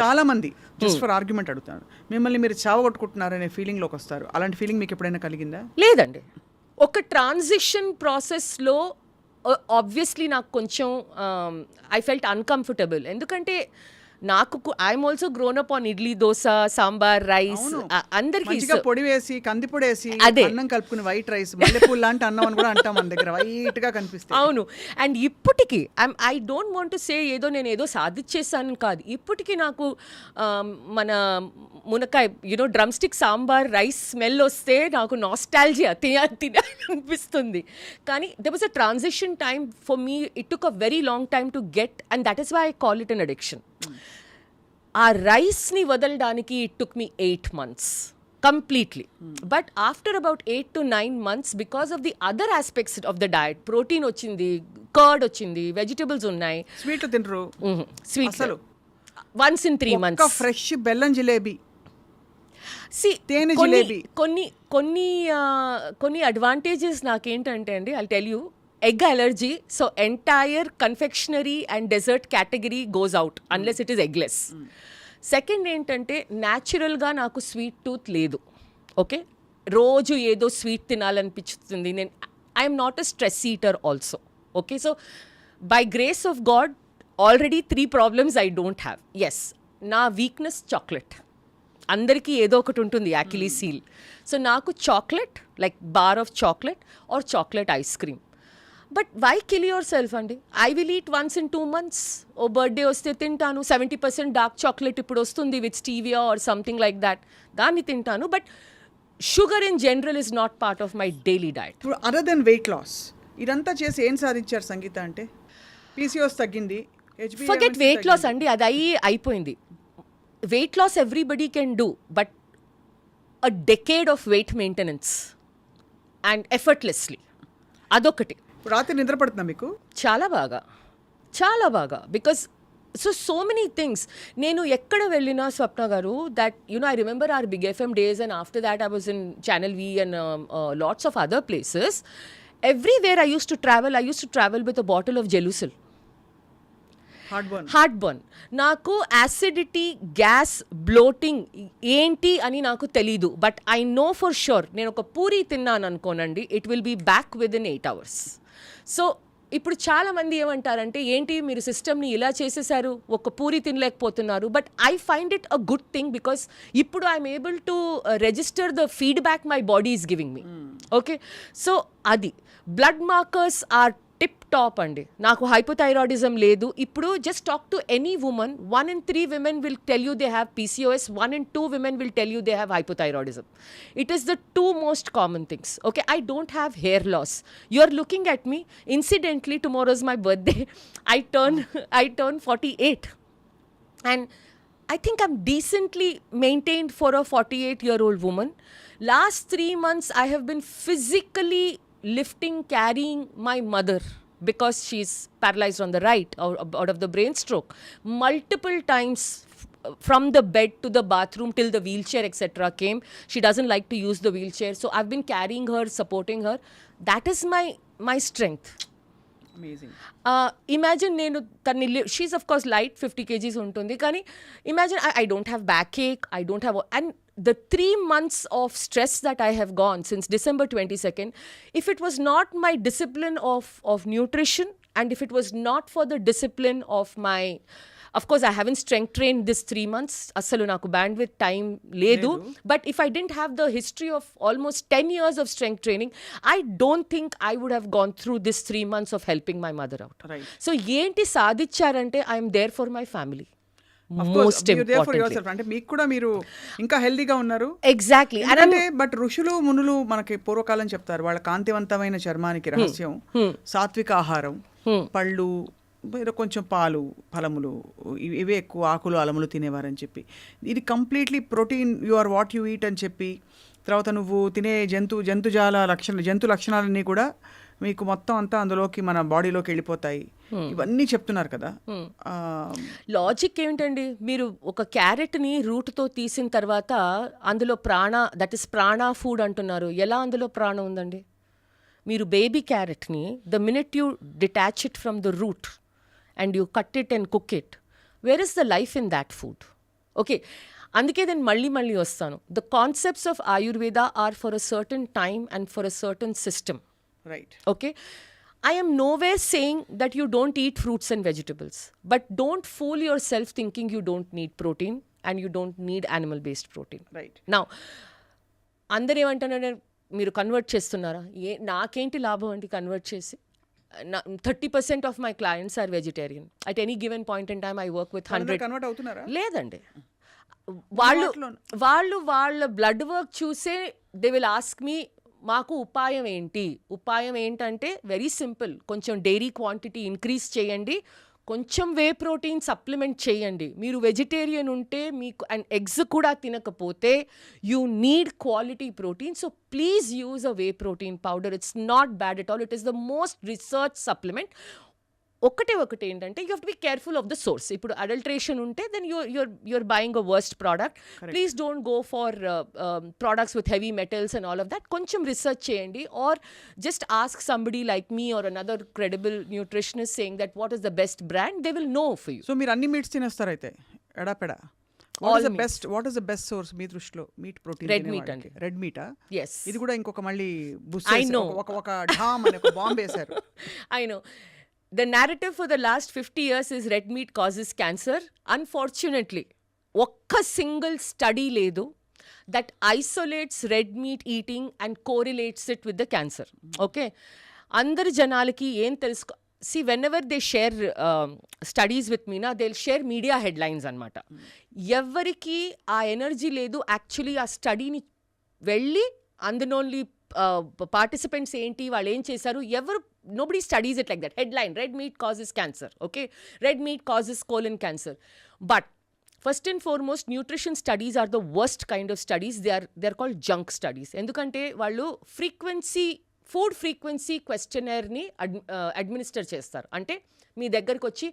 చాలా మంది just for argument అడుగుతారు, మిమ్మల్ని మీరు చావగొట్టుకుంటున్నారనే ఫీలింగ్లోకి వస్తారు. అలాంటి ఫీలింగ్ మీకు ఎప్పుడైనా కలిగిందా? లేదండి. ఒక ట్రాన్సిషన్ ప్రాసెస్లో ఆబ్వియస్లీ నాకు కొంచెం ఐ ఫెల్ట్ అన్కంఫర్టబుల్. ఎందుకంటే నాకు I'm also grown up on idli, dosa, sambar, rice. అందరికీ పొడి వేసి కంది పొడి వేసి అదే అన్నం కలుపుకుని వైట్ రైస్, మల్లెపూలు లాంటి అన్నం అని కూడా అంటాం మన దగ్గర, వైట్ గా కనిపిస్తుంది. అవును. అండ్ ఇప్పటికీ I don't want to say నేను ఏదో సాధించేసాను కాదు. ఇప్పటికీ నాకు మన మునక్కాయ drum stick sambar rice smell వస్తే నాకు నాస్టాల్జియా తినాలనిపిస్తుంది. కానీ there was a transition time for me. It took a very long time to get, and that is why I call it an addiction. ఆ రైస్ని వదలడానికి it took me 8 months completely. But after about 8 to 9 months, because of the other aspects of the diet, protein వచ్చింది, curd వచ్చింది, vegetables ఉన్నాయి. Sweet తినరు, sweet అసలు once in 3 months. ఒక fresh బెల్లం జిలేబీ, కొన్ని అడ్వాంటేజెస్ నాకేంటంటే అండి, I'll tell you, egg allergy, so entire confectionery and dessert category goes out unless it is eggless. Second ఏంటంటే న్యాచురల్గా నాకు స్వీట్ టూత్ లేదు. ఓకే, రోజు ఏదో స్వీట్ తినాలనిపిస్తుంది. I'm not a stress eater also. Okay, so by grace of God already 3 problems I don't have. Yes, నా weakness chocolate. అందరికీ ఏదో ఒకటి ఉంటుంది యాక్చువల్లీ సీల్. సో నాకు chocolate, like bar of chocolate or chocolate ice cream. But why kill yourself అండి? I will eat once in 2 months. ఓ birthday వస్తే తింటాను. 70% డార్క్ చాక్లెట్ ఇప్పుడు వస్తుంది with stevia or something like that, దాన్ని తింటాను. But sugar in general is not part of my daily diet. ఇప్పుడు other then weight loss ఇదంతా చేసి ఏం సాధించారు సంగీత అంటే? పీసీఓఎస్ తగ్గింది, ఫర్గెట్ వెయిట్ లాస్ అండి, అది అయిపోయింది. Weight loss everybody can do, but a decade of weight maintenance and effortlessly, అదొకటి. రాత్రి నిద్ర పడుతుందా మీకు? చాలా బాగా బికాస్ సో మెనీ థింగ్స్. నేను ఎక్కడ వెళ్ళినా స్వప్న గారు, that I remember our Big FM days, and after that I was in Channel V and lots of other places. Everywhere I used to travel with a bottle of Gelusil. Heartburn. నాకు acidity, gas, bloating ఏంటి అని నాకు తెలీదు. But I know for sure, నేను ఒక పూరి తిన్నాను అనుకోనండి, it will be back within 8 hours. So ఇప్పుడు చాలా మంది ఏమంటారంటే, ఏంటి మీరు సిస్టమ్ని ఇలా చేసేసారు, ఒక పూరి తినలేకపోతున్నారు. But I find it a good thing, because ఇప్పుడు I'm able to register the feedback my body is giving me. Okay, so అది. Blood markers are tip top అండి. నాకు హైపోథైరాయిడిజం లేదు. ఇప్పుడు just talk to any women, 1 in 3 women will tell you they have PCOS, 1 in 2 women will tell you they have hypothyroidism. It is the 2 most common things. Okay, I don't have hair loss. You are looking at me. Incidentally, tomorrow is my birthday. I turn 48. And I think I'm decently maintained for a 48-year-old woman. Last 3 months, I have been physically carrying my mother, because she's paralyzed on the right out of the brain stroke, multiple times from the bed to the bathroom till the wheelchair etc. came. She doesn't like to use the wheelchair, so I've been carrying her, supporting her. That is my strength. Amazing. Imagine she's of course light, 50 kgs untundi, kani imagine I don't have backache, I don't have, and the 3 months of stress that I have gone since December 22nd, if it was not my discipline of nutrition, and if it was not for the discipline of my, of course I haven't strength trained this 3 months, assalu naku bandwidth time ledu, but if I didn't have the history of almost 10 years of strength training, I don't think I would have gone through this 3 months of helping my mother out. Right. So enti sadicharante, I am there for my family. Most importantly అంటే మీకు కూడా మీరు ఇంకా హెల్దీగా ఉన్నారు. Exactly. అంటే but ఋషులు మునులు మనకి పూర్వకాలం చెప్తారు, వాళ్ళ కాంతివంతమైన చర్మానికి రహస్యం సాత్విక ఆహారం, పళ్ళు, ఏదో కొంచెం పాలు, ఫలములు, ఇవే ఎక్కువ, ఆకులు అలములు తినేవారని చెప్పి. ఇది completely protein, you are what you eat అని చెప్పి, తర్వాత నువ్వు తినే జంతు లక్షణాలన్నీ కూడా మీకు మొత్తం అంతా అందులోకి మన బాడీలోకి వెళ్ళిపోతాయి, ఇవన్నీ చెప్తున్నారు కదా. లాజిక్ ఏమిటండి, మీరు ఒక క్యారెట్ని రూట్తో తీసిన తర్వాత అందులో దట్ ఇస్ ప్రాణ ఫుడ్ అంటున్నారు. ఎలా అందులో ప్రాణం ఉందండి? మీరు బేబీ క్యారెట్ని the minute you detach it from the root and you cut it and cook it, where is the life in that food? Okay, అందుకే నేను మళ్ళీ వస్తాను. The concepts of Ayurveda are for a certain time and for a certain system. Right. Okay, I am nowhere saying that you don't eat fruits and vegetables, but don't fool yourself thinking you don't need protein and you don't need animal based protein. Right. Now, అందరు ఏమంటున్నారు, మీరు convert చేస్తున్నారా? నాకేంటి లాభం అండి convert చేసి? 30% of my clients are vegetarian. At any given point in time I work with 100. Convert అవుతున్నారా? లేదండి, వాళ్ళ బ్లడ్ వర్క్ చూసే దే విల్ ఆస్క్ మీ, మాకు ఉపాయం ఏంటి? ఉపాయం ఏంటంటే వెరీ సింపుల్, కొంచెం డైరీ క్వాంటిటీ ఇంక్రీజ్ చేయండి, కొంచెం వే ప్రోటీన్ సప్లిమెంట్ చేయండి. మీరు వెజిటేరియన్ ఉంటే మీకు అండ్ ఎగ్స్ కూడా తినకపోతే you need quality protein. So please use a whey protein powder. It's not bad at all. It is the most research supplement. ఒకటి ఏంటంటే you have to be careful of the source. ఇప్పుడు adulteration ఉంటే then you're buying a worst product. Please don't go for products with heavy metals and all of that. కొంచెం research చేయండి, or just ask somebody like me or another credible nutritionist saying that what is the best brand. They will know for you. So మీరు అన్ని meats తినేస్తారు అయితే ఎడాపెడా? What is the best source మీ దృష్టిలో meat protein? Red meat అండి. Red మీటా? Yes. ఇది కూడా ఇంకొక మళ్ళీ I know. ఒక ఢామ్ అని ఒక బాంబ్ వేశారు. I know. The narrative for the last 50 years is red meat causes cancer. Unfortunately, ఒక్క సింగిల్ స్టడీ లేదు that isolates red meat eating and correlates it with the cancer. Okay? అందరి జనాలకి ఏం తెలుసుకో, see whenever they share studies with me na, they'll share media headlines అనమాట. ఎవరికి ఆ energy లేదు యాక్చువల్లీ ఆ స్టడీని వెళ్ళి అందులోని పార్టిసిపెంట్స్ ఏంటి, వాళ్ళు ఏం చేశారు, ఎవరు, nobody studies it like that. Headline, red meat causes cancer. Okay, red meat causes colon cancer. But first and foremost, nutrition studies are the worst kind of studies. They are called junk studies. ఎందుకంటే వాళ్ళు food frequency క్వశ్చనర్ని administer చేస్తారు. అంటే మీ దగ్గరకు వచ్చి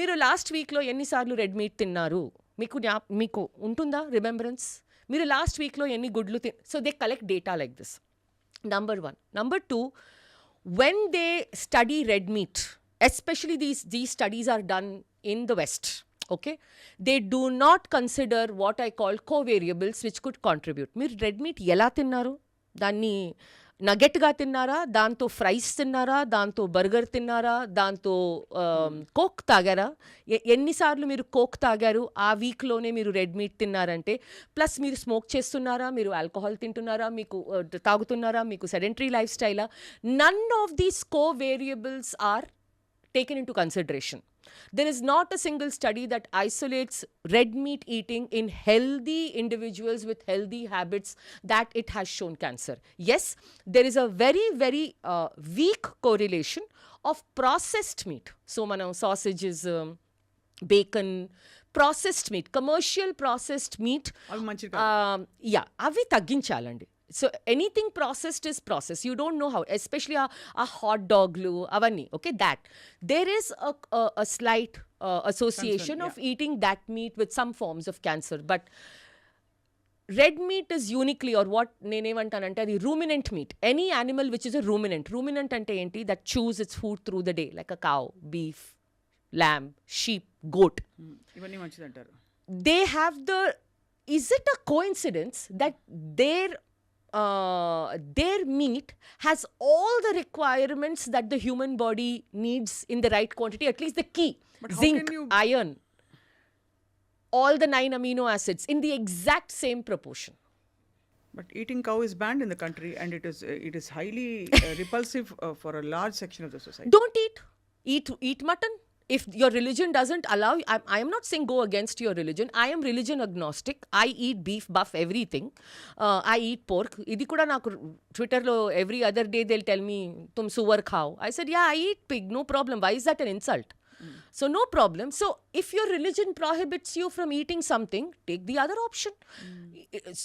మీరు last వీక్లో ఎన్నిసార్లు red meat తిన్నారు, మీకు ఉంటుందా రిమెంబరెన్స్? మీరు లాస్ట్ వీక్లో ఎన్ని గుడ్లు so they collect data like this. Number 1. Number 2, when they study red meat, especially these studies are done in the West, okay, they do not consider what I call covariables which could contribute. మీరు red meet ఎలా తిన్నారు? దాన్ని నగెట్గా తిన్నారా, దాంతో fries తిన్నారా, దాంతో burger తిన్నారా, దాంతో కోక్ తాగారా? ఎన్నిసార్లు మీరు కోక్ తాగారు ఆ వీక్లోనే మీరు రెడ్ మీట్ తిన్నారంటే? ప్లస్ మీరు స్మోక్ చేస్తున్నారా, మీరు ఆల్కహాల్ తింటున్నారా, మీకు తాగుతున్నారా, మీకు సెడెంటరీ లైఫ్ స్టైలా? None of these covariables are taken into consideration. There is not a single study that isolates red meat eating in healthy individuals with healthy habits that it has shown cancer. Yes, there is a very, very weak correlation of processed meat. So, manam sausages, bacon, processed meat, commercial processed meat. Yeah, avi tagginchalandi. So anything processed is processed. You don't know how, especially a hot dog avanni. Okay, that there is a slight association of eating that meat with some forms of cancer. But red meat is uniquely, or what nenevantanante adi ruminant meat. Any animal which is a ruminant ante enti, that chews its food through the day, like a cow, beef, lamb, sheep, goat. Ivanni manchidantaru. They have is it a coincidence that their meat has all the requirements that the human body needs in the right quantity, at least the key, zinc, iron, all the 9 amino acids in the exact same proportion. But eating cow is banned in the country, and it is highly repulsive for a large section of the society. Don't eat mutton. If your religion doesn't allow, I am not saying go against your religion. I am religion agnostic. I eat beef, buff, everything. I eat pork. Idi kuda naku Twitter lo every other day they'll tell me, tum suwar khao. I said, yeah, I eat pig, no problem. Why is that an insult? So no problem. So if your religion prohibits you from eating something, take the other option.